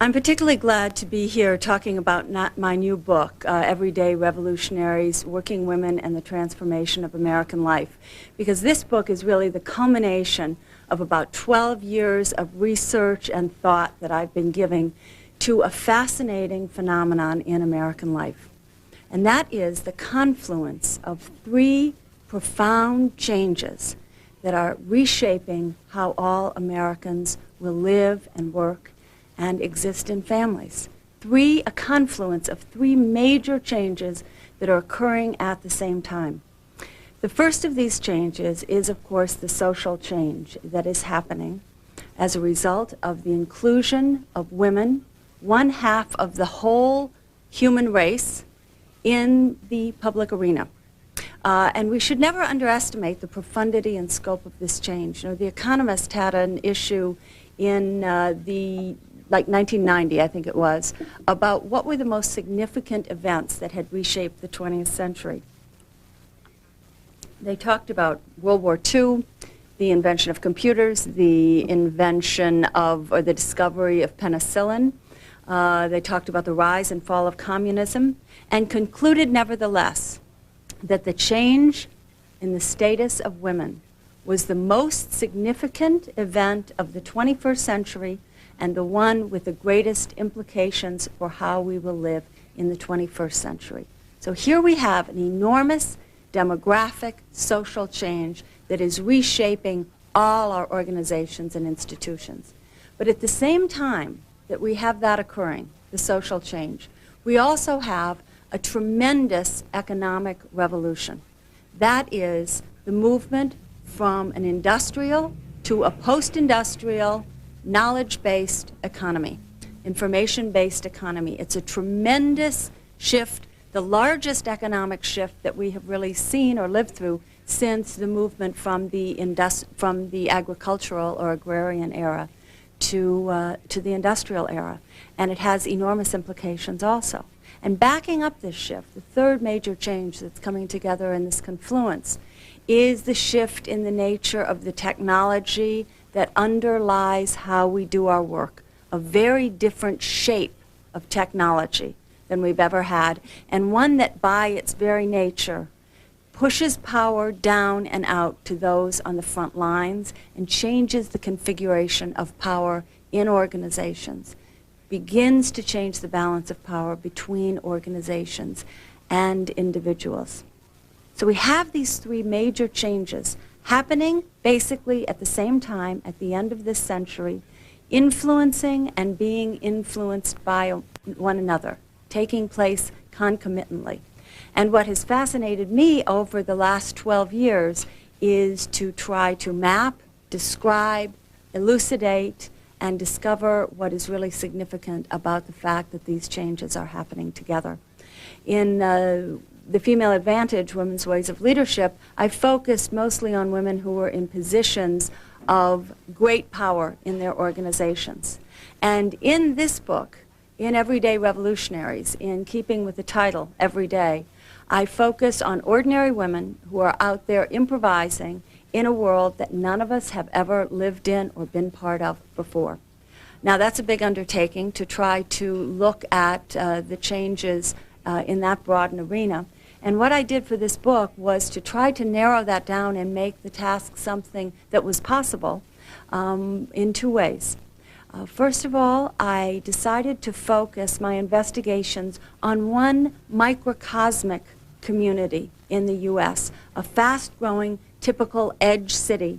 I'm particularly glad to be here talking about my new book, Everyday Revolutionaries, Working Women and the Transformation of American Life, because this book is really the culmination of about 12 years of research and thought that I've been giving to a fascinating phenomenon in American life. And that is the confluence of three profound changes that are reshaping how all Americans will live and work and exist in families. A confluence of three major changes that are occurring at the same time. The first of these changes is, of course, the social change that is happening as a result of the inclusion of women, one half of the whole human race, in the public arena. And we should never underestimate the profundity and scope of this change. You know, The Economist had an issue in like 1990, I think it was, about what were the most significant events that had reshaped the 20th century. They talked about World War II, the invention of computers, the invention of, or the discovery of penicillin. They talked about the rise and fall of communism, and concluded, nevertheless, that the change in the status of women was the most significant event of the 21st century and the one with the greatest implications for how we will live in the 21st century. So here we have an enormous demographic, social change that is reshaping all our organizations and institutions. But at the same time that we have that occurring, the social change, we also have a tremendous economic revolution. That is the movement from an industrial to a post-industrial, knowledge-based economy, information-based economy. It's a tremendous shift, the largest economic shift that we have really seen or lived through since the movement from the agricultural or agrarian era to the industrial era. And it has enormous implications also. And backing up this shift, the third major change that's coming together in this confluence is the shift in the nature of the technology that underlies how we do our work, a very different shape of technology than we've ever had, and one that by its very nature pushes power down and out to those on the front lines and changes the configuration of power in organizations, begins to change the balance of power between organizations and individuals. So we have these three major changes happening basically at the same time at the end of this century, influencing and being influenced by one another, taking place concomitantly. And what has fascinated me over the last 12 years is to try to map, describe, elucidate, and discover what is really significant about the fact that these changes are happening together. In The Female Advantage, Women's Ways of Leadership, I focused mostly on women who were in positions of great power in their organizations. And in this book, in Everyday Revolutionaries, in keeping with the title, Everyday, I focus on ordinary women who are out there improvising in a world that none of us have ever lived in or been part of before. Now, that's a big undertaking to try to look at the changes in that broad an arena. And what I did for this book was to try to narrow that down and make the task something that was possible in two ways. First of all, I decided to focus my investigations on one microcosmic community in the U.S., a fast-growing, typical edge city,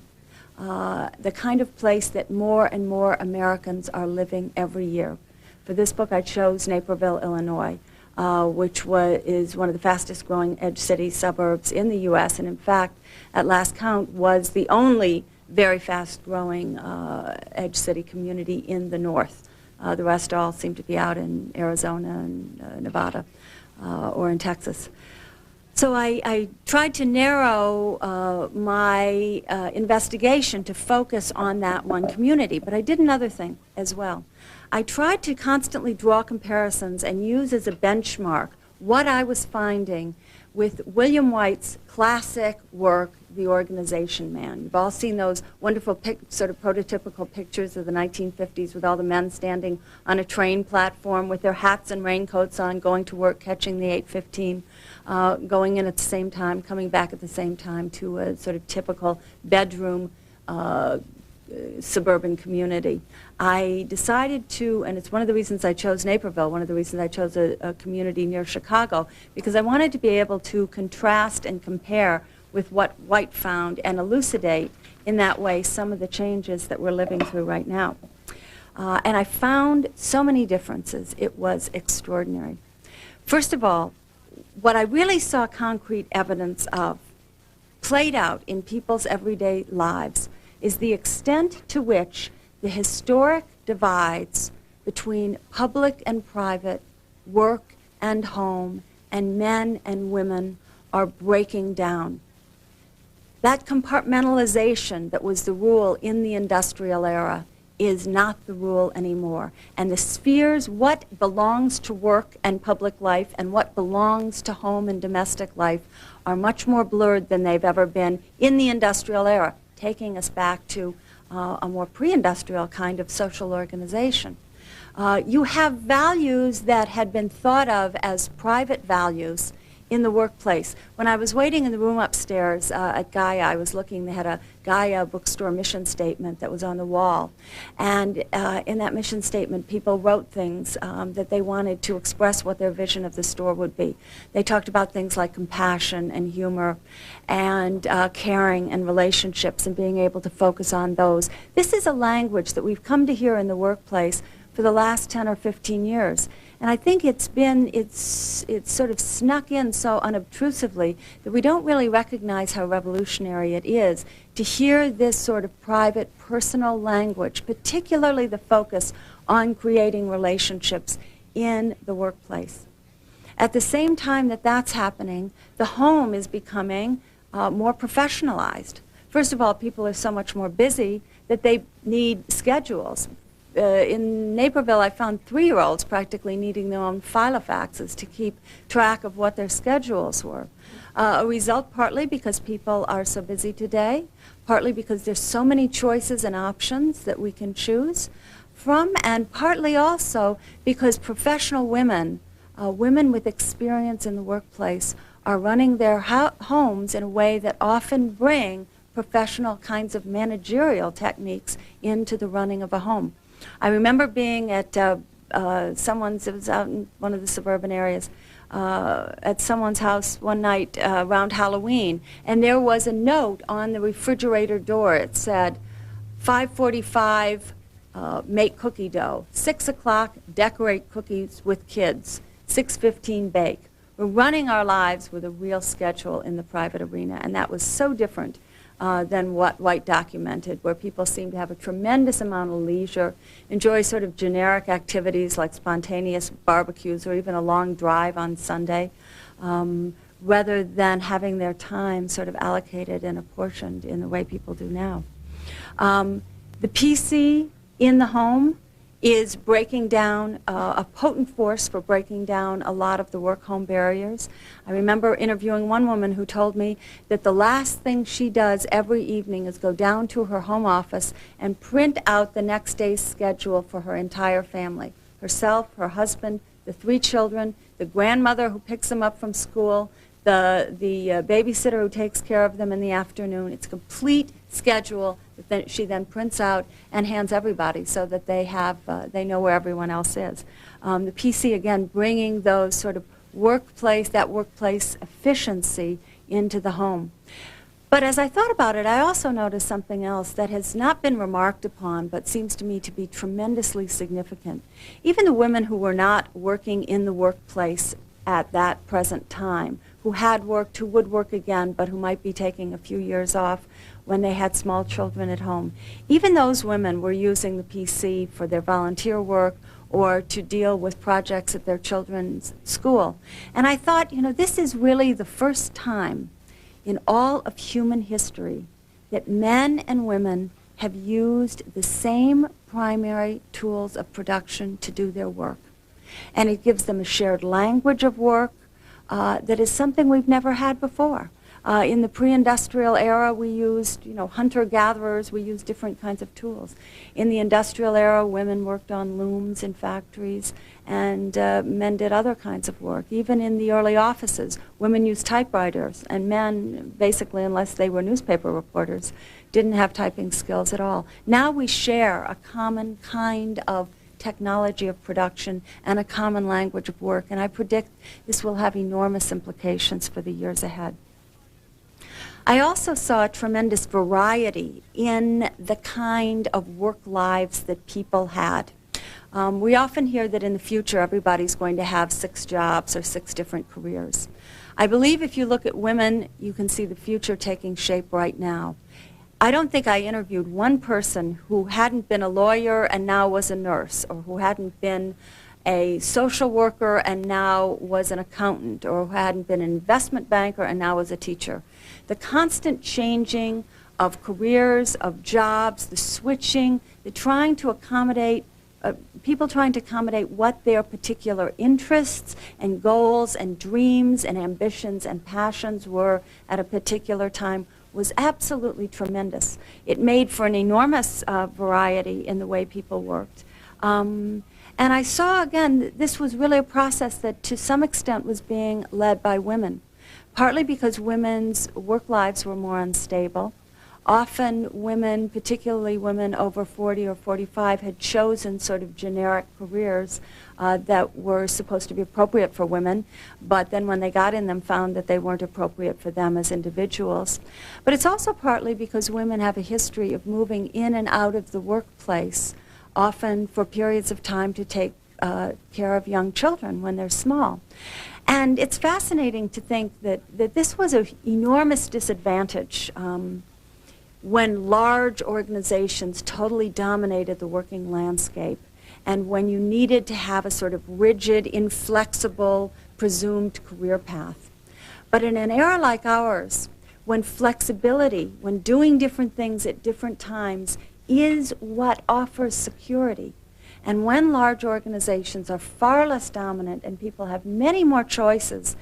the kind of place that more and more Americans are living every year. For this book, I chose Naperville, Illinois, which is one of the fastest-growing edge city suburbs in the U.S., and in fact, at last count, was the only very fast-growing edge city community in the north. The rest all seem to be out in Arizona and Nevada or in Texas. So I tried to narrow my investigation to focus on that one community, but I did another thing as well. I tried to constantly draw comparisons and use as a benchmark what I was finding with William White's classic work the organization man. You've all seen those wonderful sort of prototypical pictures of the 1950s with all the men standing on a train platform with their hats and raincoats on, going to work, catching the 8:15, going in at the same time, coming back at the same time to a sort of typical bedroom suburban community. I decided to, and it's one of the reasons I chose Naperville, one of the reasons I chose a community near Chicago, because I wanted to be able to contrast and compare with what White found and elucidate in that way some of the changes that we're living through right now. And I found so many differences. It was extraordinary. First of all, what I really saw concrete evidence of played out in people's everyday lives is the extent to which the historic divides between public and private, work and home, and men and women are breaking down. That compartmentalization that was the rule in the industrial era is not the rule anymore. And the spheres, what belongs to work and public life and what belongs to home and domestic life, are much more blurred than they've ever been in the industrial era, taking us back to a more pre-industrial kind of social organization. You have values that had been thought of as private values in the workplace. When I was waiting in the room upstairs at Gaia, I was looking, they had a Gaia bookstore mission statement that was on the wall. And in that mission statement, people wrote things that they wanted to express what their vision of the store would be. They talked about things like compassion and humor and caring and relationships and being able to focus on those. This is a language that we've come to hear in the workplace for the last 10 or 15 years. And I think it's sort of snuck in so unobtrusively that we don't really recognize how revolutionary it is to hear this sort of private, personal language, particularly the focus on creating relationships in the workplace. At the same time that that's happening, the home is becoming more professionalized. First of all, people are so much more busy that they need schedules. In Naperville, I found 3-year-olds practically needing their own filofaxes to keep track of what their schedules were. A result partly because people are so busy today, partly because there's so many choices and options that we can choose from, and partly also because professional women, women with experience in the workplace, are running their homes in a way that often bring professional kinds of managerial techniques into the running of a home. I remember being at someone's, it was out in one of the suburban areas, at someone's house one night around Halloween, and there was a note on the refrigerator door. It said, 5:45, make cookie dough. 6 o'clock, decorate cookies with kids. 6:15, bake. We're running our lives with a real schedule in the private arena, and that was so different than what White documented, where people seem to have a tremendous amount of leisure, enjoy sort of generic activities like spontaneous barbecues or even a long drive on Sunday, rather than having their time sort of allocated and apportioned in the way people do now. The PC in the home is breaking down, a potent force for breaking down a lot of the work-home barriers. I remember interviewing one woman who told me that the last thing she does every evening is go down to her home office and print out the next day's schedule for her entire family, herself, her husband, the 3 children, the grandmother who picks them up from school, the babysitter who takes care of them in the afternoon. It's a complete schedule that she then prints out and hands everybody so that they know where everyone else is. The PC, again, bringing those sort of workplace efficiency into the home. But as I thought about it, I also noticed something else that has not been remarked upon but seems to me to be tremendously significant. Even the women who were not working in the workplace at that present time, who had worked, who would work again, but who might be taking a few years off when they had small children at home. Even those women were using the PC for their volunteer work or to deal with projects at their children's school. And I thought, you know, this is really the first time in all of human history that men and women have used the same primary tools of production to do their work. And it gives them a shared language of work that is something we've never had before. In the pre-industrial era, we used, hunter-gatherers. We used different kinds of tools. In the industrial era, women worked on looms in factories, and men did other kinds of work. Even in the early offices, women used typewriters, and men, basically, unless they were newspaper reporters, didn't have typing skills at all. Now we share a common kind of technology of production and a common language of work, and I predict this will have enormous implications for the years ahead. I also saw a tremendous variety in the kind of work lives that people had. We often hear that in the future everybody's going to have 6 jobs or 6 different careers. I believe if you look at women, you can see the future taking shape right now. I don't think I interviewed one person who hadn't been a lawyer and now was a nurse, or who hadn't been a social worker and now was an accountant, or who hadn't been an investment banker and now was a teacher. The constant changing of careers, of jobs, the switching, the trying to accommodate, people trying to accommodate what their particular interests and goals and dreams and ambitions and passions were at a particular time was absolutely tremendous. It made for an enormous variety in the way people worked. And I saw, again, this was really a process that to some extent was being led by women, partly because women's work lives were more unstable. Often women, particularly women over 40 or 45, had chosen sort of generic careers that were supposed to be appropriate for women, but then when they got in them found that they weren't appropriate for them as individuals. But it's also partly because women have a history of moving in and out of the workplace, often for periods of time to take care of young children when they're small. And it's fascinating to think that this was an enormous disadvantage when large organizations totally dominated the working landscape, and when you needed to have a sort of rigid, inflexible, presumed career path. But in an era like ours, when flexibility, when doing different things at different times is what offers security, and when large organizations are far less dominant and people have many more choices,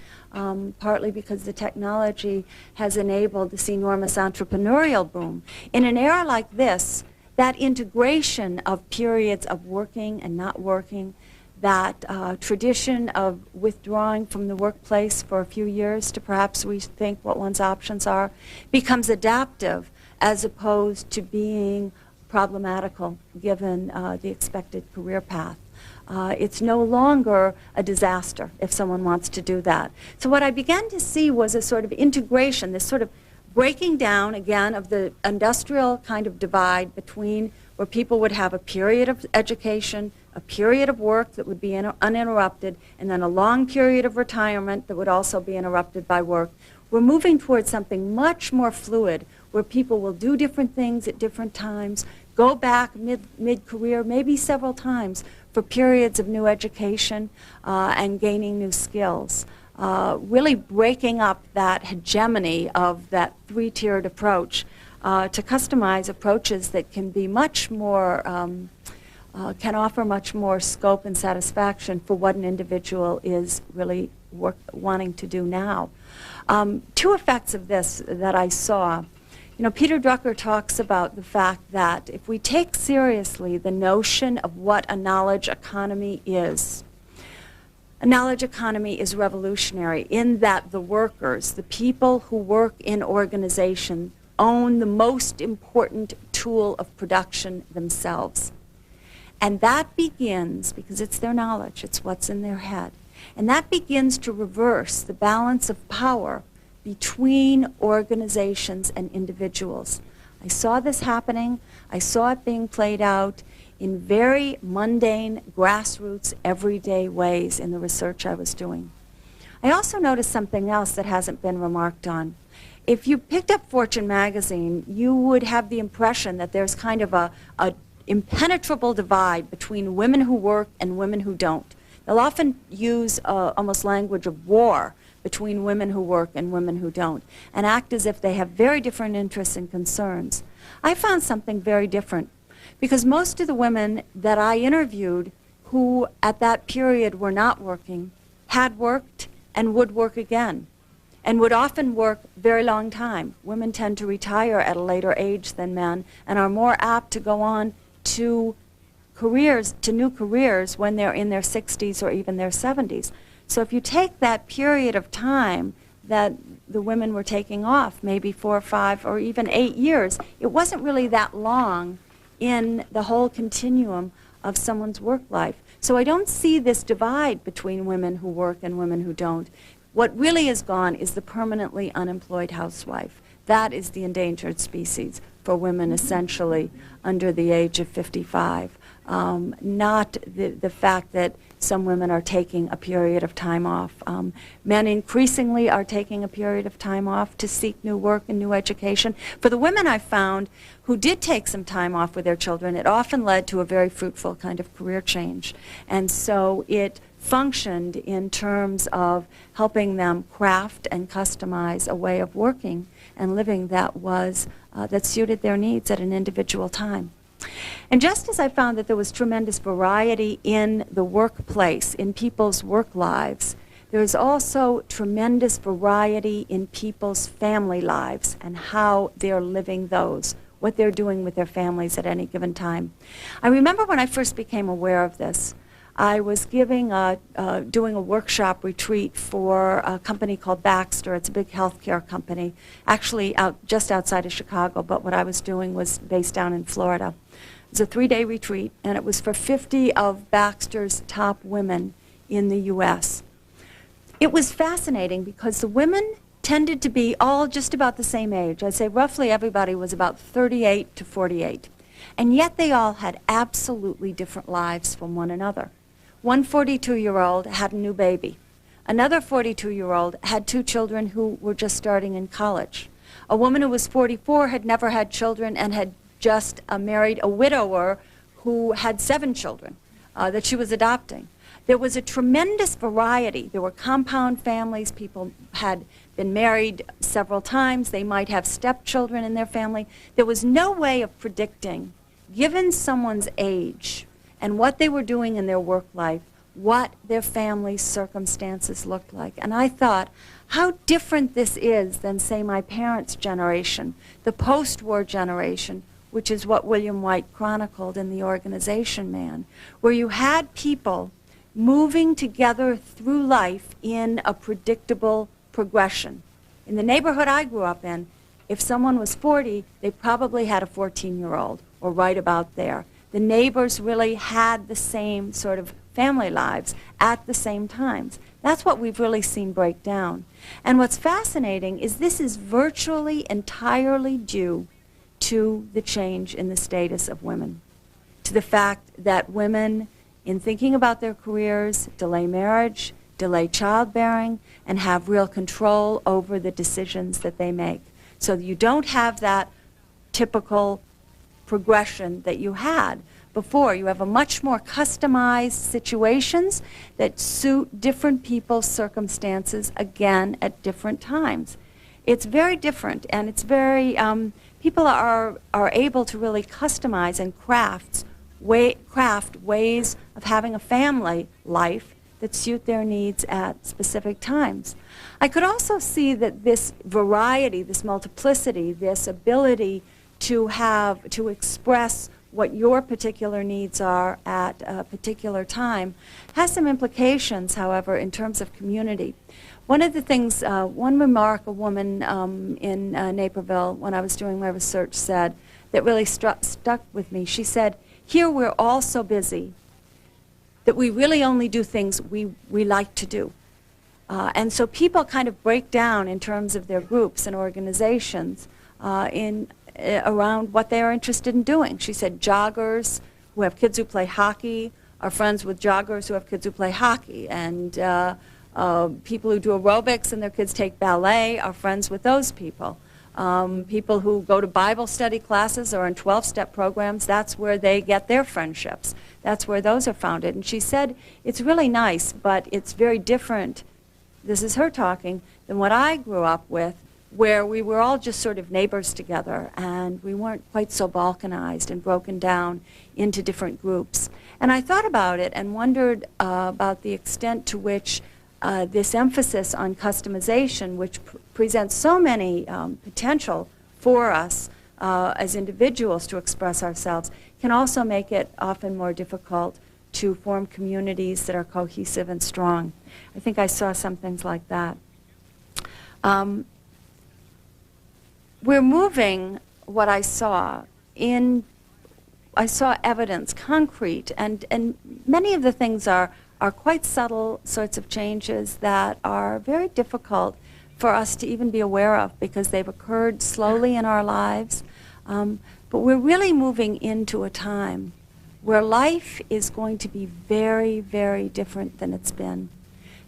partly because the technology has enabled this enormous entrepreneurial boom. In an era like this, that integration of periods of working and not working, that tradition of withdrawing from the workplace for a few years to perhaps rethink what one's options are, becomes adaptive as opposed to being problematical given the expected career path. It's no longer a disaster if someone wants to do that. So what I began to see was a sort of integration, this sort of breaking down, again, of the industrial kind of divide between where people would have a period of education, a period of work that would be uninterrupted, and then a long period of retirement that would also be interrupted by work. We're moving towards something much more fluid, where people will do different things at different times, go back mid-career, maybe several times, for periods of new education and gaining new skills. Really breaking up that hegemony of that 3-tiered approach to customize approaches that can be much more, can offer much more scope and satisfaction for what an individual is really wanting to do now. 2 effects of this that I saw. Peter Drucker talks about the fact that if we take seriously the notion of what a knowledge economy is, a knowledge economy is revolutionary in that the workers, the people who work in organization, own the most important tool of production themselves. And that begins, because it's their knowledge, it's what's in their head, and that begins to reverse the balance of power between organizations and individuals. I saw this happening. I saw it being played out in very mundane, grassroots, everyday ways in the research I was doing. I also noticed something else that hasn't been remarked on. If you picked up Fortune magazine, you would have the impression that there's kind of a impenetrable divide between women who work and women who don't. They'll often use almost language of war between women who work and women who don't, and act as if they have very different interests and concerns. I found something very different, because most of the women that I interviewed who at that period were not working had worked and would work again. and would often work very long time. Women tend to retire at a later age than men and are more apt to go on to new careers when they're in their 60s or even their 70s. So if you take that period of time that the women were taking off, maybe 4 or 5 or even 8 years, it wasn't really that long in the whole continuum of someone's work life. So I don't see this divide between women who work and women who don't. What really is gone is the permanently unemployed housewife. That is the endangered species for women essentially under the age of 55. Not the fact that some women are taking a period of time off. Men increasingly are taking a period of time off to seek new work and new education. For the women I found who did take some time off with their children, it often led to a very fruitful kind of career change. And so it functioned in terms of helping them craft and customize a way of working and living that suited their needs at an individual time. And just as I found that there was tremendous variety in the workplace, in people's work lives, there is also tremendous variety in people's family lives and how they're living those, what they're doing with their families at any given time. I remember when I first became aware of this, I was doing a workshop retreat for a company called Baxter. It's a big healthcare company, actually just outside of Chicago, but what I was doing was based down in Florida. It was a 3-day retreat, and it was for 50 of Baxter's top women in the U.S. It was fascinating because the women tended to be all just about the same age. I'd say roughly everybody was about 38 to 48. And yet they all had absolutely different lives from one another. One 42-year-old had a new baby. Another 42-year-old had 2 children who were just starting in college. A woman who was 44 had never had children and had just married a widower who had 7 children that she was adopting. There was a tremendous variety. There were compound families. People had been married several times. They might have stepchildren in their family. There was no way of predicting, given someone's age and what they were doing in their work life, what their family circumstances looked like. And I thought, how different this is than, say, my parents' generation, the post-war generation, which is what William White chronicled in The Organization Man, where you had people moving together through life in a predictable progression. In the neighborhood I grew up in, if someone was 40, they probably had a 14-year-old, or right about there. The neighbors really had the same sort of family lives at the same times. That's what we've really seen break down. And what's fascinating is this is virtually entirely due to the change in the status of women, to the fact that women, in thinking about their careers, delay marriage, delay childbearing, and have real control over the decisions that they make. So you don't have that typical progression that you had before. You have a much more customized situations that suit different people's circumstances, again, at different times. It's very different, and it's very, people are able to really customize and craft ways of having a family life that suit their needs at specific times. I could also see that this variety, this multiplicity, this ability to express what your particular needs are at a particular time has some implications, however, in terms of community. One of the things, one remark a woman in Naperville, when I was doing my research, said that really stuck with me. She said, "Here we're all so busy that we really only do things we like to do." And so people kind of break down in terms of their groups and organizations around what they are interested in doing. She said joggers who have kids who play hockey are friends with joggers who have kids who play hockey. And people who do aerobics and their kids take ballet are friends with those people. People who go to Bible study classes or in 12-step programs, that's where they get their friendships. That's where those are founded. And she said, it's really nice, but it's very different, this is her talking, than what I grew up with, where we were all just sort of neighbors together, and we weren't quite so balkanized and broken down into different groups. And I thought about it and wondered about the extent to which this emphasis on customization, which presents so many potential for us as individuals to express ourselves, can also make it often more difficult to form communities that are cohesive and strong. I think I saw some things like that. We're moving what I saw evidence, concrete, and many of the things are quite subtle sorts of changes that are very difficult for us to even be aware of because they've occurred slowly in our lives. But we're really moving into a time where life is going to be very, very different than it's been.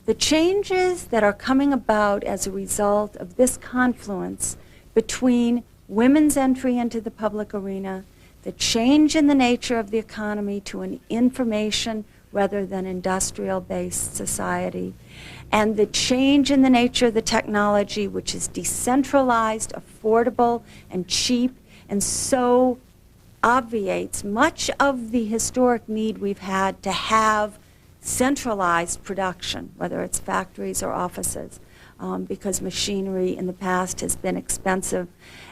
The changes that are coming about as a result of this confluence between women's entry into the public arena, the change in the nature of the economy to an information rather than industrial-based society, and the change in the nature of the technology, which is decentralized, affordable, and cheap, and so obviates much of the historic need we've had to have centralized production, whether it's factories or offices, because machinery in the past has been expensive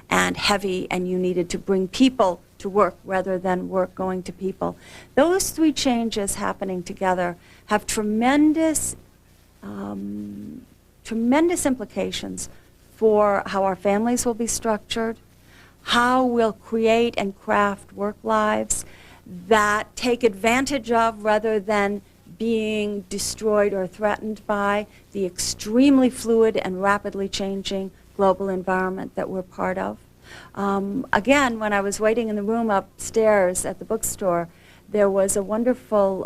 and heavy, and you needed to bring people to work rather than work going to people. Those three changes happening together have tremendous implications for how our families will be structured, how we'll create and craft work lives that take advantage of rather than being destroyed or threatened by the extremely fluid and rapidly changing global environment that we're part of. Again, when I was waiting in the room upstairs at the bookstore, there was a wonderful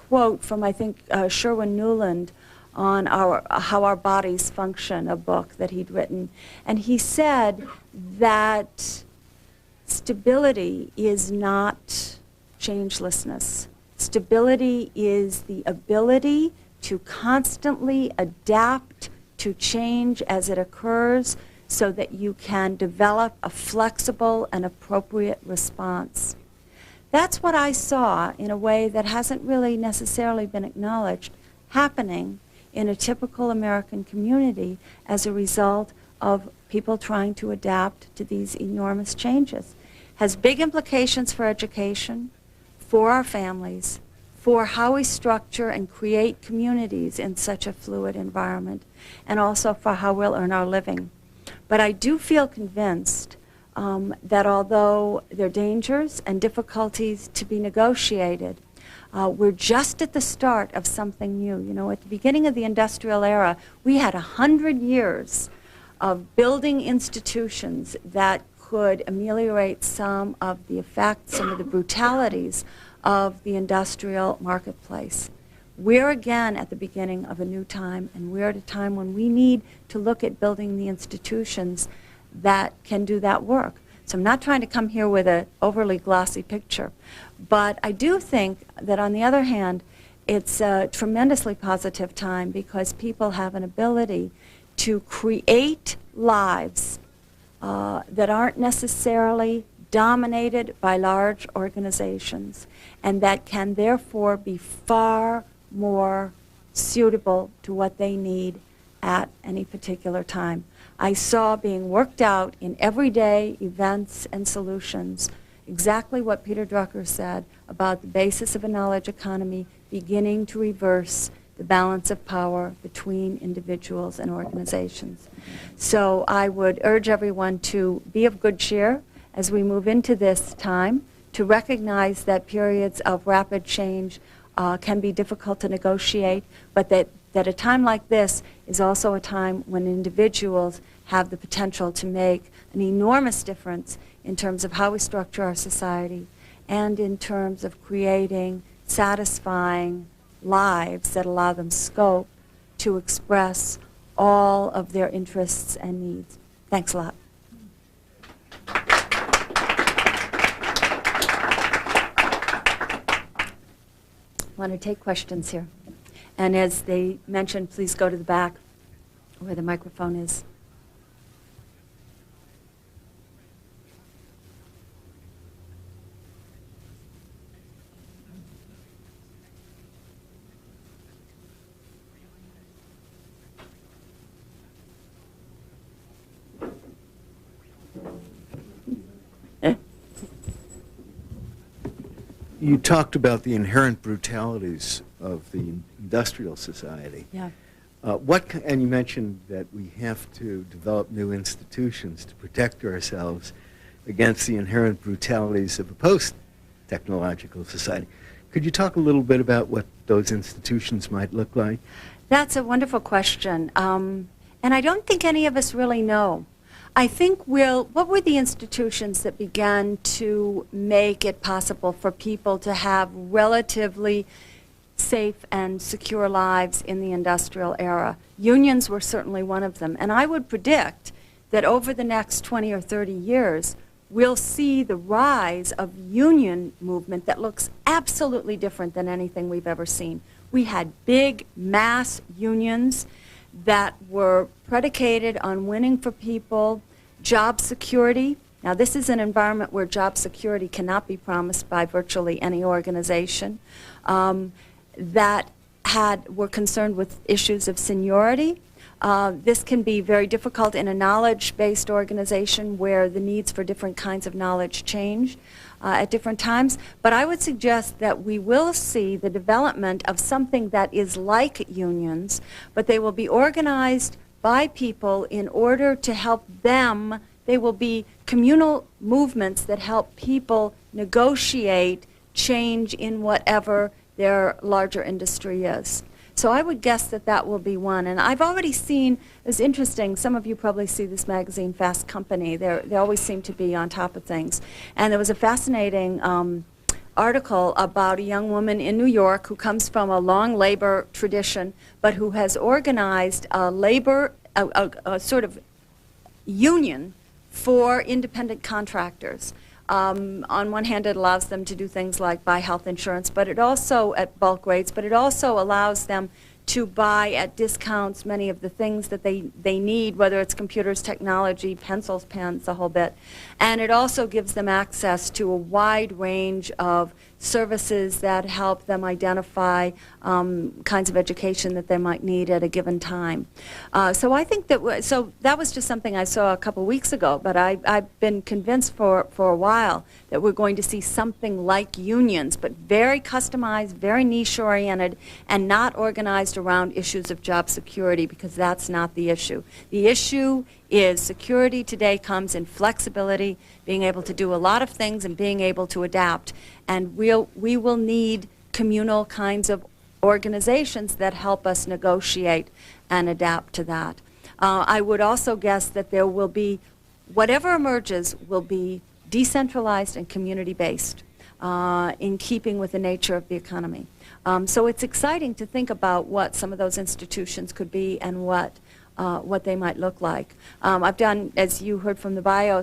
quote from, I think, Sherwin Newland on How Our Bodies Function, a book that he'd written. And he said that stability is not changelessness. Stability is the ability to constantly adapt to change as it occurs so that you can develop a flexible and appropriate response. That's what I saw in a way that hasn't really necessarily been acknowledged happening in a typical American community as a result of people trying to adapt to these enormous changes. Has big implications for education, for our families, for how we structure and create communities in such a fluid environment, and also for how we'll earn our living. But I do feel convinced that although there are dangers and difficulties to be negotiated, we're just at the start of something new. You know, at the beginning of the industrial era, we had 100 years of building institutions that could ameliorate some of the effects, some of the brutalities of the industrial marketplace. We're again at the beginning of a new time, and we're at a time when we need to look at building the institutions that can do that work. So I'm not trying to come here with an overly glossy picture, but I do think that on the other hand, it's a tremendously positive time because people have an ability to create lives that aren't necessarily dominated by large organizations, and that can therefore be far more suitable to what they need at any particular time. I saw being worked out in everyday events and solutions exactly what Peter Drucker said about the basis of a knowledge economy beginning to reverse the balance of power between individuals and organizations. So I would urge everyone to be of good cheer as we move into this time, to recognize that periods of rapid change can be difficult to negotiate, but that a time like this is also a time when individuals have the potential to make an enormous difference in terms of how we structure our society and in terms of creating satisfying lives that allow them scope to express all of their interests and needs. Thanks a lot. I want to take questions here. And as they mentioned, please go to the back where the microphone is. You talked about the inherent brutalities of the industrial society. Yeah. And you mentioned that we have to develop new institutions to protect ourselves against the inherent brutalities of a post-technological society. Could you talk a little bit about what those institutions might look like? That's a wonderful question. And I don't think any of us really know. I think what were the institutions that began to make it possible for people to have relatively safe and secure lives in the industrial era? Unions were certainly one of them. And I would predict that over the next 20 or 30 years, we'll see the rise of union movement that looks absolutely different than anything we've ever seen. We had big mass unions that were predicated on winning for people job security. Now, this is an environment where job security cannot be promised by virtually any organization, that were concerned with issues of seniority. This can be very difficult in a knowledge-based organization where the needs for different kinds of knowledge change at different times. But I would suggest that we will see the development of something that is like unions, but they will be organized by people in order to help them. They will be communal movements that help people negotiate change in whatever their larger industry is. So I would guess that that will be one. And I've already seen, it's interesting, some of you probably see this magazine, Fast Company. They always seem to be on top of things. And there was a fascinating article about a young woman in New York who comes from a long labor tradition, but who has organized a sort of union for independent contractors. On one hand, it allows them to do things like buy health insurance, but it also, at bulk rates, but it also allows them to buy at discounts many of the things that they need, whether it's computers, technology, pencils, pens, the whole bit. And it also gives them access to a wide range of services that help them identify kinds of education that they might need at a given time. So I think so that was just something I saw a couple weeks ago, but I've been convinced for a while that we're going to see something like unions, but very customized, very niche-oriented, and not organized around issues of job security, because that's not the issue. The issue is security today comes in flexibility, being able to do a lot of things and being able to adapt. And we will need communal kinds of organizations that help us negotiate and adapt to that. I would also guess that there will be, whatever emerges will be decentralized and community-based, in keeping with the nature of the economy. So it's exciting to think about what some of those institutions could be and what they might look like. I've done, as you heard from the bio,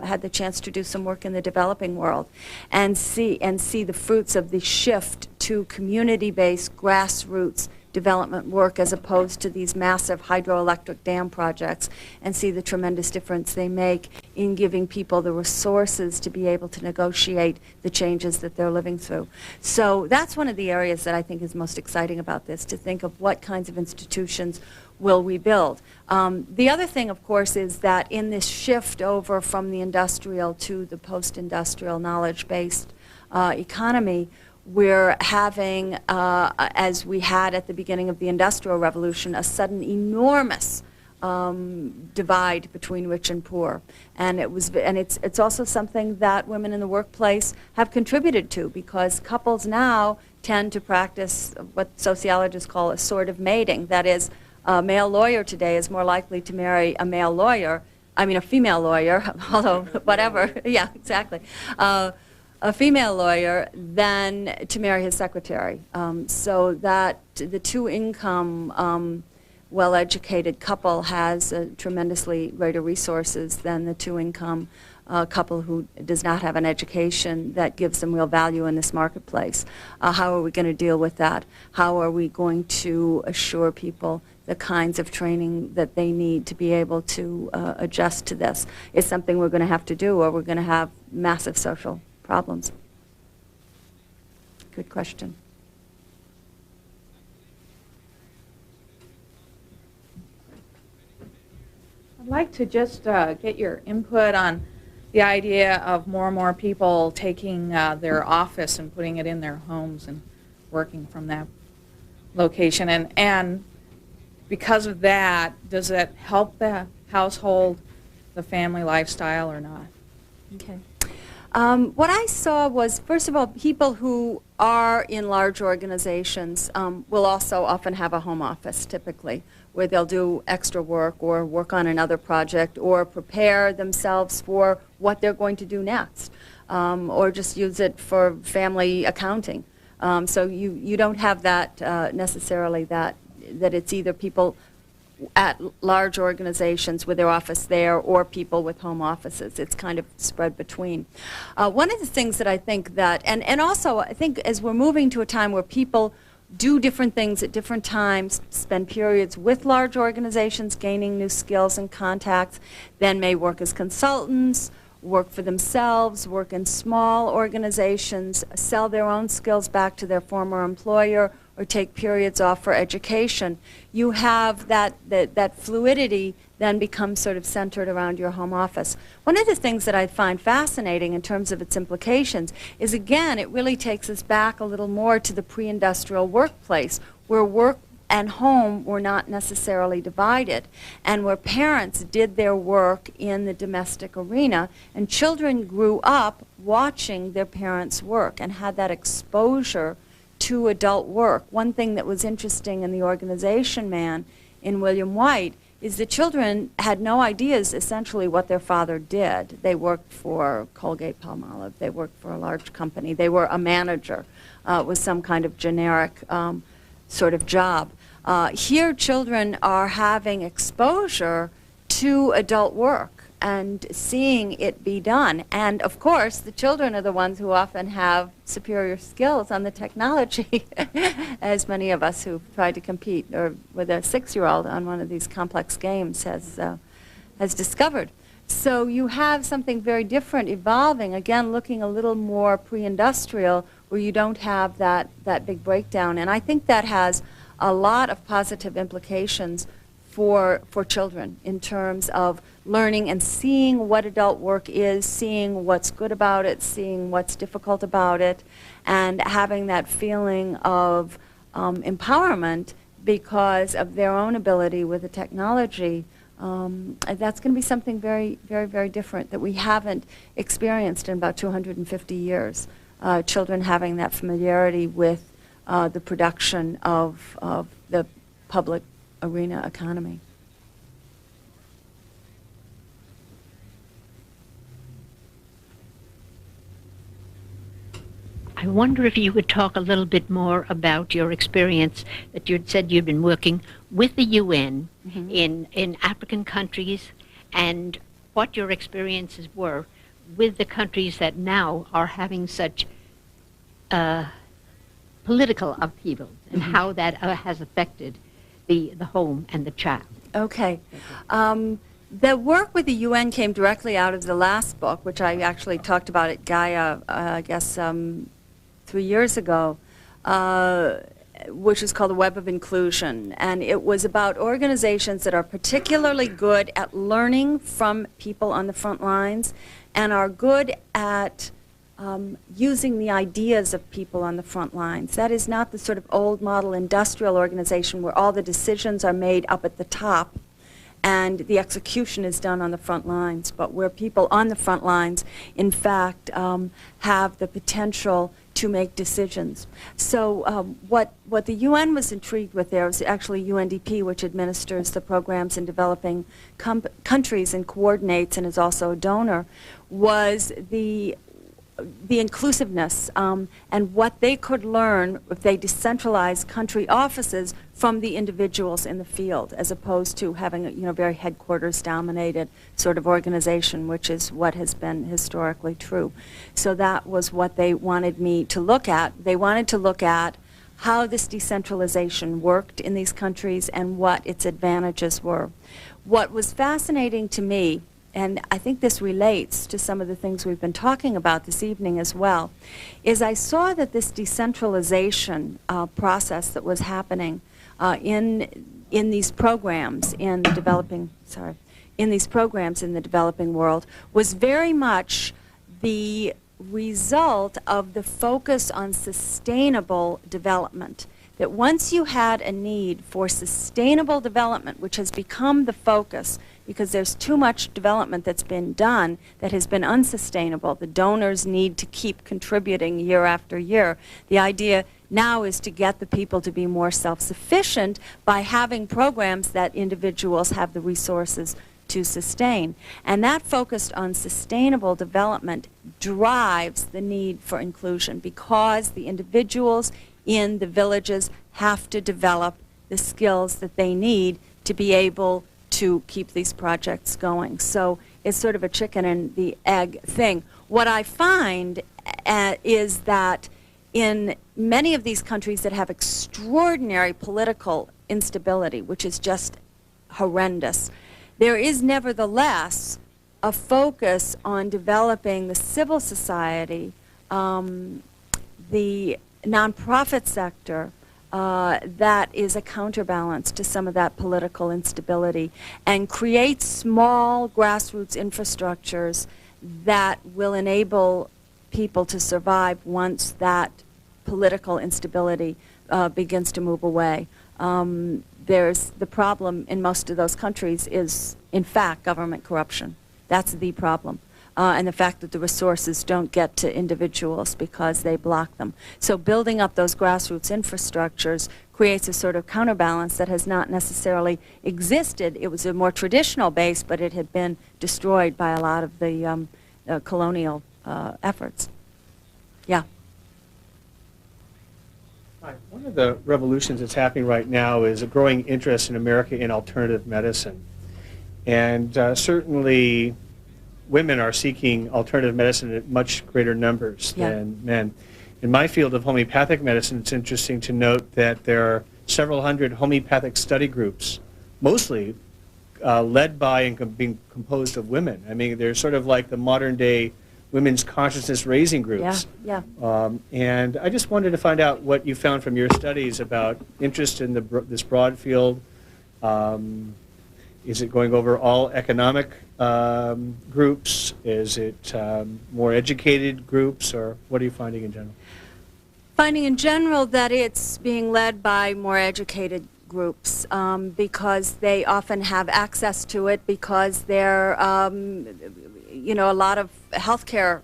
had the chance to do some work in the developing world and see the fruits of the shift to community-based grassroots development work as opposed to these massive hydroelectric dam projects, and see the tremendous difference they make in giving people the resources to be able to negotiate the changes that they're living through. So that's one of the areas that I think is most exciting about this, to think of what kinds of institutions will we build. The other thing, of course, is that in this shift over from the industrial to the post-industrial knowledge-based economy, we're having, as we had at the beginning of the Industrial Revolution, a sudden enormous divide between rich and poor. And it's also something that women in the workplace have contributed to, because couples now tend to practice what sociologists call assortative mating. That is, a male lawyer today is more likely to marry a male lawyer, a female lawyer, although whatever, yeah, exactly. A female lawyer than to marry his secretary. So that the two-income, well-educated couple has tremendously greater resources than the two-income couple who does not have an education that gives them real value in this marketplace. How are we going to deal with that? How are we going to assure people the kinds of training that they need to be able to adjust to this? It's something we're going to have to do, or we're going to have massive social problems. Good question. I'd like to just get your input on the idea of more and more people taking their office and putting it in their homes and working from that location. And because of that, does it help the household, the family lifestyle, or not? Okay. What I saw was, first of all, people who are in large organizations will also often have a home office, typically, where they'll do extra work or work on another project or prepare themselves for what they're going to do next, or just use it for family accounting. So you don't have that necessarily that it's either people at large organizations with their office there or people with home offices. It's kind of spread between. One of the things that I think that, and also I think as we're moving to a time where people do different things at different times, spend periods with large organizations, gaining new skills and contacts, then may work as consultants, work for themselves, work in small organizations, sell their own skills back to their former employer, or take periods off for education. You have that fluidity then becomes sort of centered around your home office. One of the things that I find fascinating in terms of its implications is, again, it really takes us back a little more to the pre-industrial workplace, where work and home were not necessarily divided, and where parents did their work in the domestic arena, and children grew up watching their parents work and had that exposure to adult work. One thing that was interesting in The Organization Man in William White is the children had no ideas essentially what their father did. They worked for Colgate-Palmolive. They worked for a large company. They were a manager with some kind of generic sort of job. Here children are having exposure to adult work and seeing it be done. And of course, the children are the ones who often have superior skills on the technology, as many of us who've tried to compete or with a 6-year-old on one of these complex games has discovered. So you have something very different evolving, again, looking a little more pre-industrial, where you don't have that big breakdown. And I think that has a lot of positive implications for children in terms of learning and seeing what adult work is, seeing what's good about it, seeing what's difficult about it, and having that feeling of empowerment because of their own ability with the technology. That's going to be something very, very, very different that we haven't experienced in about 250 years. Children having that familiarity with the production of the public arena economy. I wonder if you could talk a little bit more about your experience that you'd said you'd been working with the UN in African countries, and what your experiences were with the countries that now are having such political upheaval, and how that has affected the home and the child. Okay. The work with the UN came directly out of the last book, which I actually talked about at Gaia, I guess, 3 years ago, which is called The Web of Inclusion. And it was about organizations that are particularly good at learning from people on the front lines and are good at using the ideas of people on the front lines. That is not the sort of old model industrial organization where all the decisions are made up at the top and the execution is done on the front lines, but where people on the front lines, in fact, have the potential to make decisions. So what the UN was intrigued with there was actually UNDP, which administers the programs in developing countries and coordinates and is also a donor, was the inclusiveness and what they could learn if they decentralized country offices from the individuals in the field, as opposed to having a very headquarters-dominated sort of organization, which is what has been historically true. So that was what they wanted me to look at. They wanted to look at how this decentralization worked in these countries and what its advantages were. What was fascinating to me, and I think this relates to some of the things we've been talking about this evening as well, is I saw that this decentralization process that was happening in these programs in the in these programs in the developing world was very much the result of the focus on sustainable development. That once you had a need for sustainable development, which has become the focus because there's too much development that's been done that has been unsustainable, the donors need to keep contributing year after year. The idea now is to get the people to be more self-sufficient by having programs that individuals have the resources to sustain. And that focus on sustainable development drives the need for inclusion because the individuals in the villages have to develop the skills that they need to be able to keep these projects going. So it's sort of a chicken and the egg thing. What I find is that in many of these countries that have extraordinary political instability, which is just horrendous, there is nevertheless a focus on developing the civil society, the nonprofit sector, that is a counterbalance to some of that political instability and creates small grassroots infrastructures that will enable people to survive once that political instability begins to move away. There's the problem in most of those countries is, in fact, government corruption. That's the problem. And the fact that the resources don't get to individuals because they block them. So building up those grassroots infrastructures creates a sort of counterbalance that has not necessarily existed. It was a more traditional base, but it had been destroyed by a lot of the colonial efforts. Yeah. Hi. One of the revolutions that's happening right now is a growing interest in America in alternative medicine. And certainly women are seeking alternative medicine at much greater numbers than men. In my field of homeopathic medicine, it's interesting to note that there are several hundred homeopathic study groups, mostly led by and being composed of women. I mean, they're sort of like the modern day women's consciousness raising groups. And I just wanted to find out what you found from your studies about interest in this broad field. Is it going over all economic groups? Is it more educated groups, or what are you finding in general? Finding in general that it's being led by more educated groups because they often have access to it because they're, you know, a lot of healthcare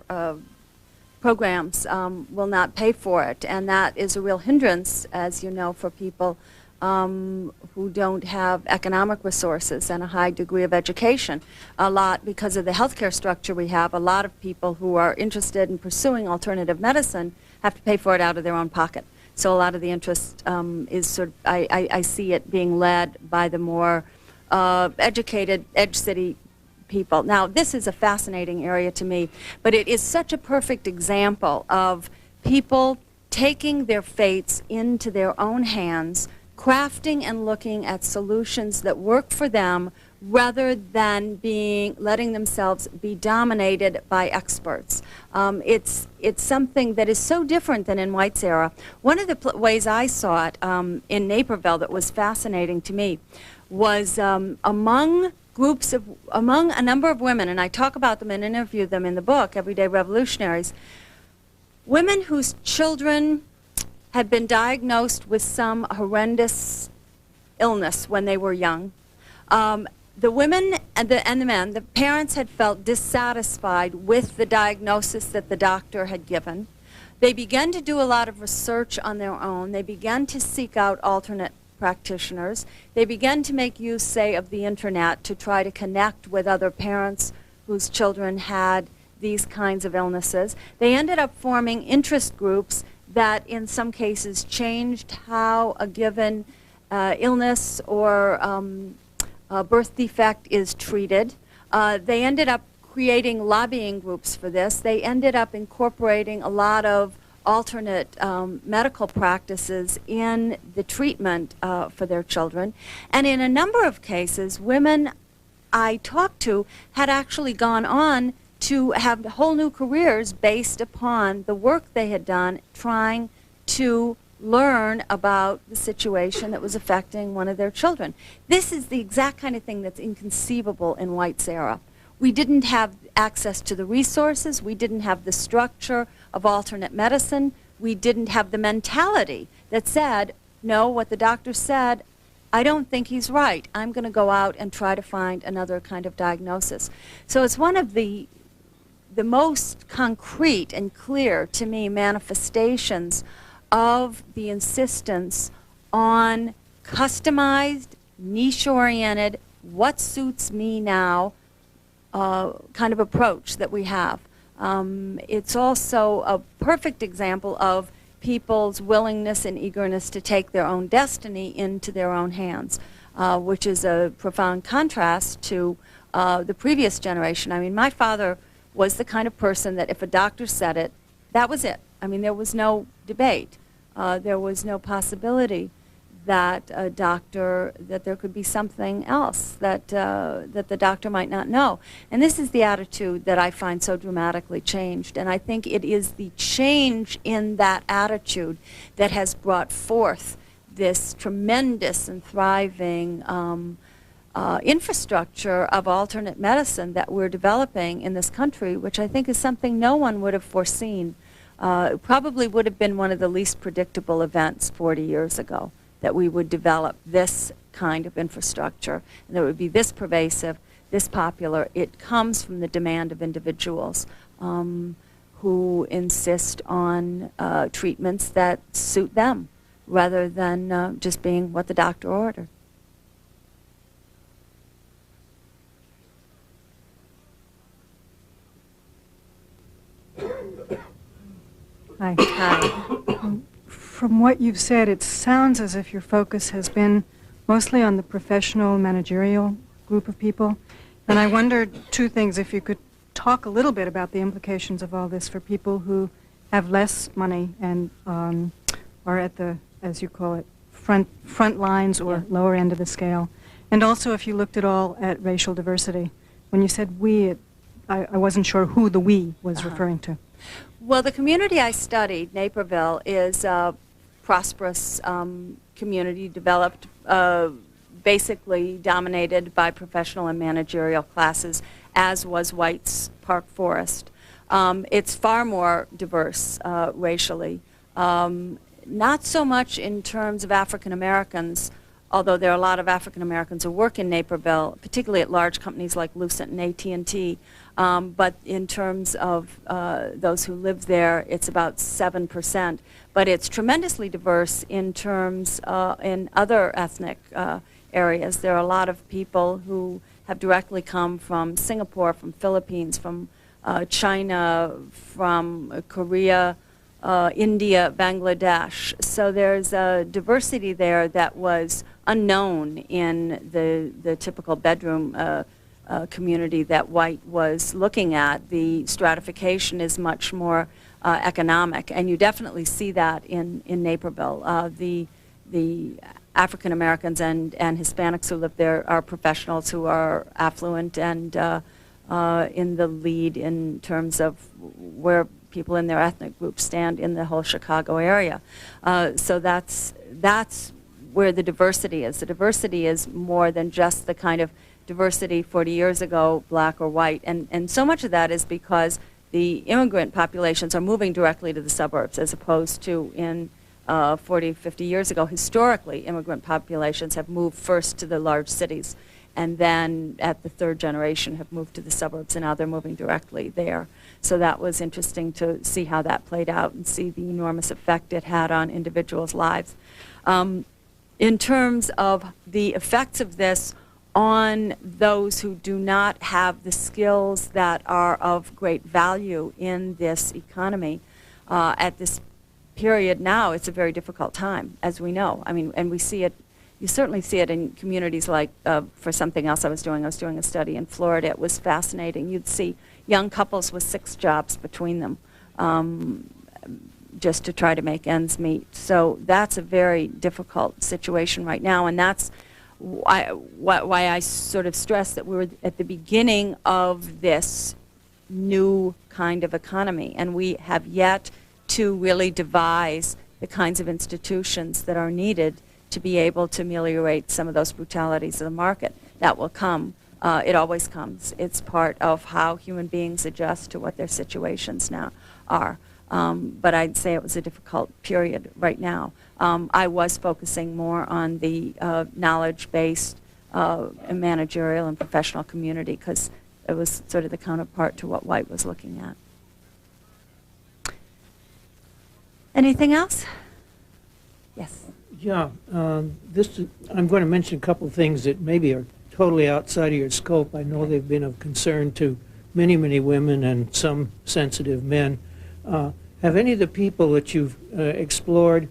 programs will not pay for it, and that is a real hindrance, as you know, for people who don't have economic resources and a high degree of education. A lot, because of the healthcare structure we have, a lot of people who are interested in pursuing alternative medicine have to pay for it out of their own pocket. So a lot of the interest is sort of, I see it being led by the more educated, edge city people. Now, this is a fascinating area to me, but it is such a perfect example of people taking their fates into their own hands, crafting and looking at solutions that work for them rather than letting themselves be dominated by experts. It's something that is so different than in White's era. One of the ways I saw it in Naperville that was fascinating to me was among a number of women, and I talk about them and interview them in the book, Everyday Revolutionaries, women whose children had been diagnosed with some horrendous illness when they were young. The women and the men, the parents had felt dissatisfied with the diagnosis that the doctor had given. They began to do a lot of research on their own. They began to seek out alternate practitioners. They began to make use, say, of the internet to try to connect with other parents whose children had these kinds of illnesses. They ended up forming interest groups that in some cases changed how a given illness or birth defect is treated. They ended up creating lobbying groups for this. They ended up incorporating a lot of alternate medical practices in the treatment for their children. And in a number of cases, women I talked to had actually gone on to have whole new careers based upon the work they had done trying to learn about the situation that was affecting one of their children. This is the exact kind of thing that's inconceivable in White's era. We didn't have access to the resources. We didn't have the structure of alternate medicine. We didn't have the mentality that said, no, what the doctor said, I don't think he's right. I'm going to go out and try to find another kind of diagnosis. So it's one of the most concrete and clear to me manifestations of the insistence on customized, niche-oriented, what suits me now kind of approach that we have. It's also a perfect example of people's willingness and eagerness to take their own destiny into their own hands, which is a profound contrast to the previous generation. I mean, my father was the kind of person that if a doctor said it, that was it. I mean, there was no debate. There was no possibility that that there could be something else that the doctor might not know. And this is the attitude that I find so dramatically changed. And I think it is the change in that attitude that has brought forth this tremendous and thriving infrastructure of alternate medicine that we're developing in this country, which I think is something no one would have foreseen. It probably would have been one of the least predictable events 40 years ago, that we would develop this kind of infrastructure, and that it would be this pervasive, this popular. It comes from the demand of individuals who insist on treatments that suit them, rather than just being what the doctor ordered. Hi. Hi. From what you've said, it sounds as if your focus has been mostly on the professional managerial group of people. And I wondered two things, if you could talk a little bit about the implications of all this for people who have less money and are at the, as you call it, front lines or lower end of the scale. And also if you looked at all at racial diversity. When you said we, I wasn't sure who the we was referring to. Well, the community I studied, Naperville, is a prosperous community developed, basically dominated by professional and managerial classes, as was White's Park Forest. It's far more diverse racially. Not so much in terms of African Americans, although there are a lot of African Americans who work in Naperville, particularly at large companies like Lucent and AT&T. But in terms of those who live there, it's about 7%. But it's tremendously diverse in terms in other ethnic areas. There are a lot of people who have directly come from Singapore, from Philippines, from China, from Korea, India, Bangladesh. So there's a diversity there that was unknown in the typical bedroom community that White was looking at. The stratification is much more economic, and you definitely see that in Naperville. The African Americans and Hispanics who live there are professionals who are affluent and in the lead in terms of where people in their ethnic group stand in the whole Chicago area. So that's where the diversity is. The diversity is more than just the kind of diversity 40 years ago, black or white. And so much of that is because the immigrant populations are moving directly to the suburbs, as opposed to in 40, 50 years ago. Historically, immigrant populations have moved first to the large cities, and then at the third generation have moved to the suburbs, and now they're moving directly there. So that was interesting to see how that played out and see the enormous effect it had on individuals' lives. In terms of the effects of this on those who do not have the skills that are of great value in this economy, at this period now, it's a very difficult time, as we know. I mean, and we see it, you certainly see it in communities like, for something else I was doing a study in Florida. It was fascinating. You'd see young couples with 6 jobs between them, just to try to make ends meet. So that's a very difficult situation right now, and that's why I sort of stress that we're at the beginning of this new kind of economy, and we have yet to really devise the kinds of institutions that are needed to be able to ameliorate some of those brutalities of the market. That will come. It always comes. It's part of how human beings adjust to what their situations now are. But I'd say it was a difficult period right now. I was focusing more on the knowledge-based managerial and professional community because it was sort of the counterpart to what White was looking at. Anything else? Yes. Yeah, I'm going to mention a couple of things that maybe are totally outside of your scope. I know they've been of concern to many, many women and some sensitive men. Have any of the people that you've explored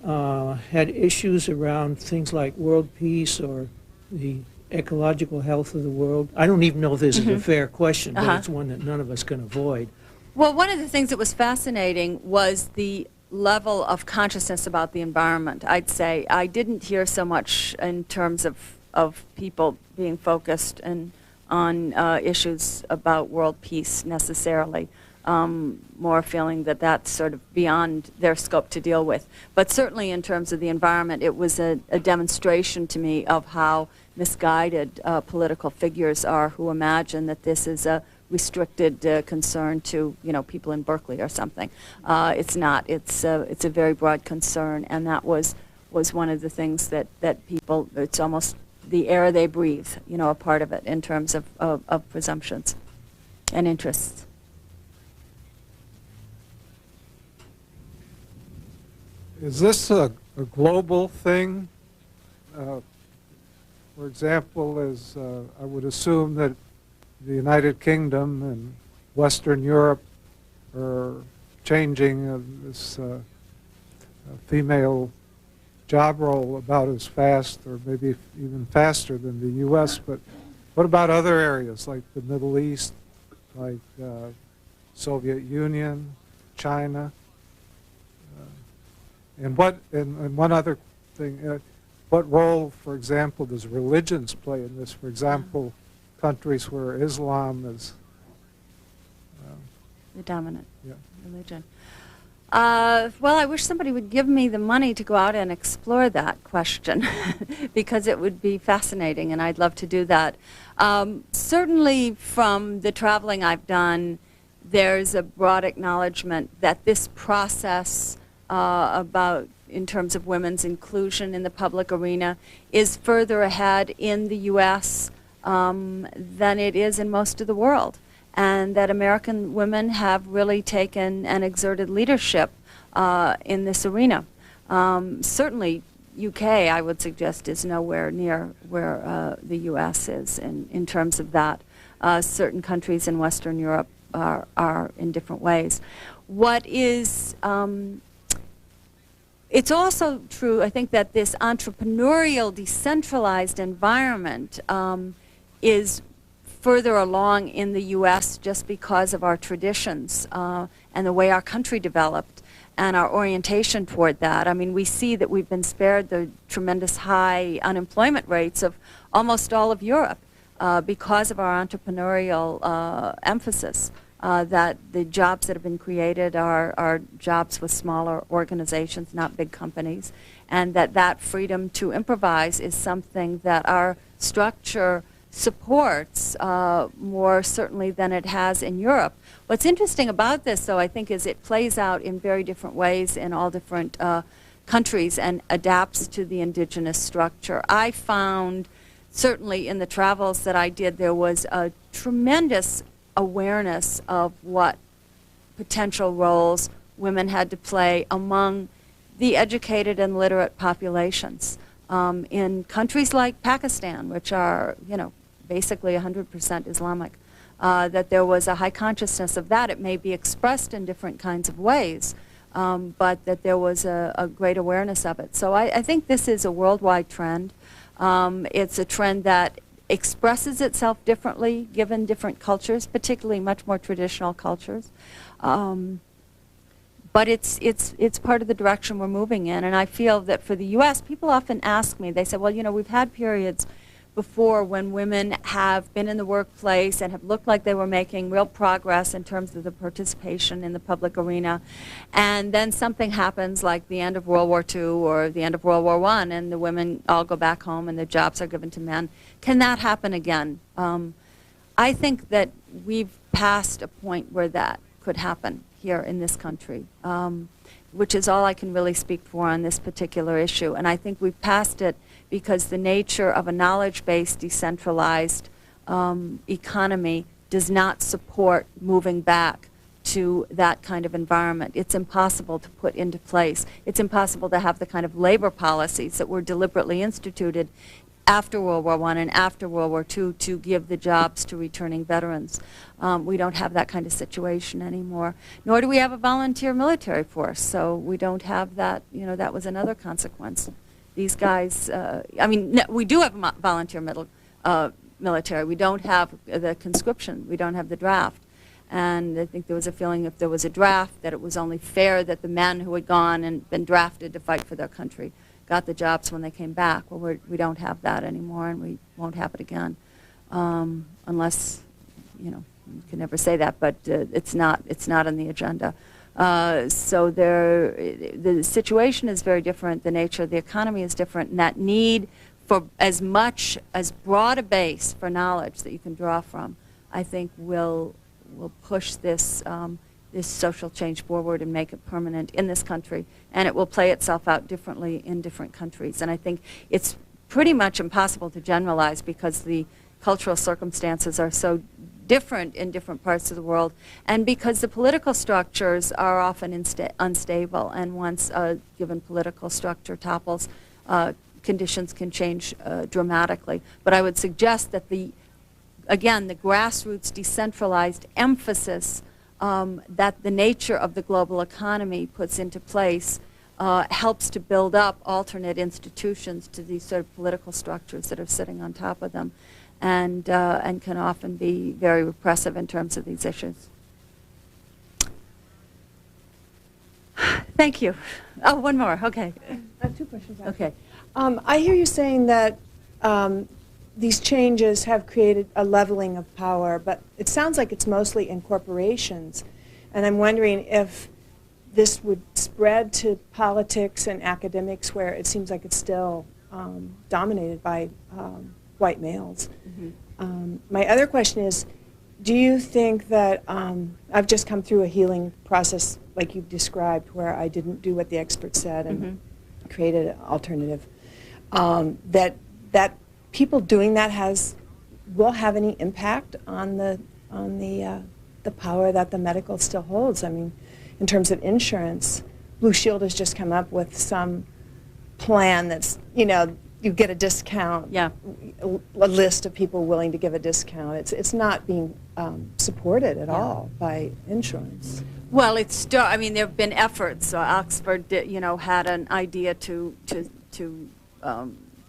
had issues around things like world peace or the ecological health of the world? I don't even know if this is a fair question, but it's one that none of us can avoid. Well, one of the things that was fascinating was the level of consciousness about the environment, I'd say. I didn't hear so much in terms of people being focused on issues about world peace necessarily. More feeling that that's sort of beyond their scope to deal with. But certainly in terms of the environment, it was a demonstration to me of how misguided political figures are who imagine that this is a restricted concern to, you know, people in Berkeley or something. It's not. It's a very broad concern, and that was one of the things that people, it's almost the air they breathe, you know, a part of it in terms of presumptions and interests. Is this a global thing? For example, I would assume that the United Kingdom and Western Europe are changing this female job role about as fast or maybe even faster than the U.S., but what about other areas like the Middle East, like Soviet Union, China? And one other thing, what role, for example, does religions play in this? For example, countries where Islam is The dominant yeah. religion. Well, I wish somebody would give me the money to go out and explore that question because it would be fascinating and I'd love to do that. Certainly from the traveling I've done, there's a broad acknowledgement that this process about in terms of women's inclusion in the public arena is further ahead in the U.S. Than it is in most of the world, and that American women have really taken and exerted leadership in this arena. Certainly UK, I would suggest, is nowhere near where the U.S. is in terms of that. Certain countries in Western Europe are in different ways. What is it's also true, I think, that this entrepreneurial, decentralized environment is further along in the U.S. just because of our traditions and the way our country developed and our orientation toward that. I mean, we see that we've been spared the tremendous high unemployment rates of almost all of Europe because of our entrepreneurial emphasis. That the jobs that have been created are jobs with smaller organizations, not big companies, and that freedom to improvise is something that our structure supports more certainly than it has in Europe. What's interesting about this, though, I think, is it plays out in very different ways in all different countries and adapts to the indigenous structure. I found, certainly in the travels that I did, there was a tremendous awareness of what potential roles women had to play among the educated and literate populations. In countries like Pakistan, which are, you know, basically 100% Islamic, that there was a high consciousness of that. It may be expressed in different kinds of ways, but that there was a great awareness of it. So I think this is a worldwide trend. It's a trend that expresses itself differently given different cultures, particularly much more traditional cultures. But it's part of the direction we're moving in, and I feel that for the U.S., people often ask me, they say, well, you know, we've had periods before when women have been in the workplace and have looked like they were making real progress in terms of the participation in the public arena, and then something happens like the end of World War II or the end of World War I, and the women all go back home and the jobs are given to men. Can that happen again? I think that we've passed a point where that could happen here in this country, which is all I can really speak for on this particular issue. And I think we've passed it because the nature of a knowledge-based, decentralized economy does not support moving back to that kind of environment. It's impossible to put into place. It's impossible to have the kind of labor policies that were deliberately instituted after World War I and after World War II to give the jobs to returning veterans. We don't have that kind of situation anymore, nor do we have a volunteer military force, so we don't have that. You know, that was another consequence. These guys, I mean, no, we do have a volunteer military. We don't have the conscription. We don't have the draft. And I think there was a feeling if there was a draft that it was only fair that the men who had gone and been drafted to fight for their country got the jobs when they came back. Well, we don't have that anymore, and we won't have it again, unless, you know, you can never say that, but it's not on the agenda. So the situation is very different. The nature of the economy is different, and that need for as broad a base for knowledge that you can draw from, I think will push this this social change forward and make it permanent in this country, and it will play itself out differently in different countries. And I think it's pretty much impossible to generalize because the cultural circumstances are so different in different parts of the world, and because the political structures are often unstable, and once a given political structure topples, conditions can change dramatically. But I would suggest that again, the grassroots decentralized emphasis that the nature of the global economy puts into place helps to build up alternate institutions to these sort of political structures that are sitting on top of them, and can often be very repressive in terms of these issues. Thank you. Oh, one more. Okay. I have two questions. Actually. Okay. I hear you saying that these changes have created a leveling of power, but it sounds like it's mostly in corporations. And I'm wondering if this would spread to politics and academics where it seems like it's still dominated by white males. Mm-hmm. My other question is, do you think that, I've just come through a healing process like you've described where I didn't do what the expert said and mm-hmm. created an alternative, that people doing that will have any impact on the power that the medical still holds? I mean, in terms of insurance, Blue Shield has just come up with some plan that's, you know, you get a discount. Yeah. A list of people willing to give a discount. It's not being supported at all by insurance. Well, I mean, there have been efforts. Oxford, had an idea to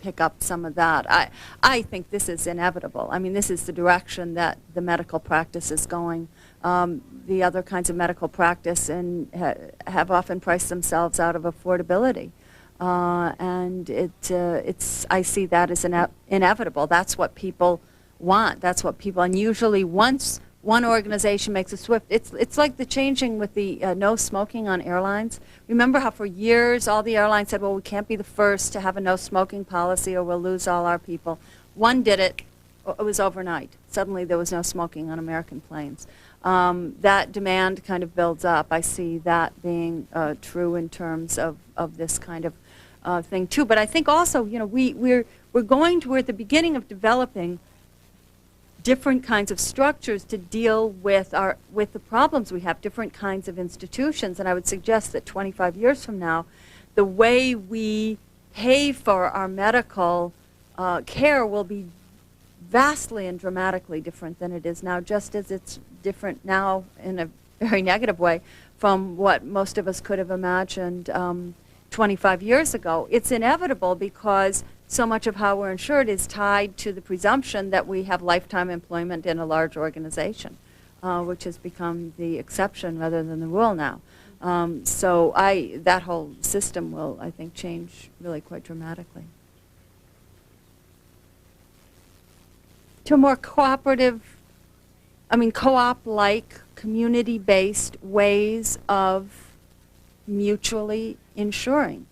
pick up some of that. I think this is inevitable. I mean, this is the direction that the medical practice is going. The other kinds of medical practice have often priced themselves out of affordability. And I see that as inevitable. That's what people want. That's what people, and usually once one organization makes a swift, it's like the changing with the no smoking on airlines. Remember how for years all the airlines said, well, we can't be the first to have a no smoking policy or we'll lose all our people. One did it. It was overnight. Suddenly there was no smoking on American planes. That demand kind of builds up. I see that being true in terms of this kind of thing too. But I think also, we're at the beginning of developing different kinds of structures to deal with the problems we have, different kinds of institutions. And I would suggest that 25 years from now, the way we pay for our medical care will be vastly and dramatically different than it is now, just as it's different now in a very negative way from what most of us could have imagined 25 years ago. It's inevitable because so much of how we're insured is tied to the presumption that we have lifetime employment in a large organization, which has become the exception rather than the rule now. So that whole system will, I think, change really quite dramatically. to a more cooperative, I mean, co-op-like, community-based ways of mutually insuring.